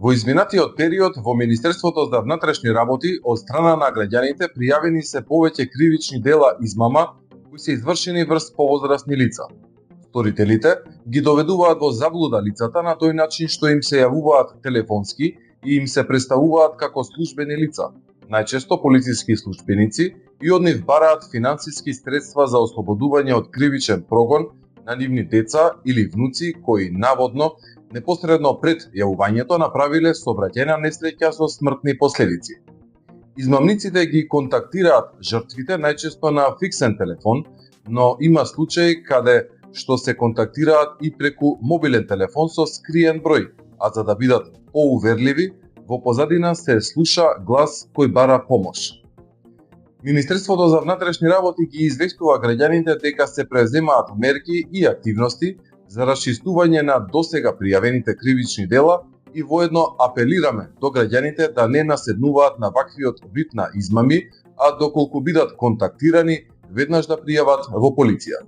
Во изминатиот период во Министерството за внатрешни работи од страна на граѓаните пријавени се повеќе кривични дела измама кои се извршени врз повозрасни лица. Сторителите ги доведуваат во заблуда лицата на тој начин што им се јавуваат телефонски и им се представуваат како службени лица, најчесто полициски службеници, и од нив бараат финансиски средства за ослободување од кривичен прогон на нивни деца или внуци кои наводно непосредно пред јавувањето направиле сообраќајна несреќа со смртни последици. Измамниците ги контактираат жртвите најчесто на фиксен телефон, но има случаи каде што се контактираат и преку мобилен телефон со скриен број, а за да бидат поуверливи, во позадина се слуша глас кој бара помош. Министерството за внатрешни работи ги известува граѓаните дека се преземаат мерки и активности за расчистување на досега пријавените кривични дела и воедно апелираме до граѓаните да не наседнуваат на ваквиот вид на измами, а доколку бидат контактирани, веднаш да пријават во полиција.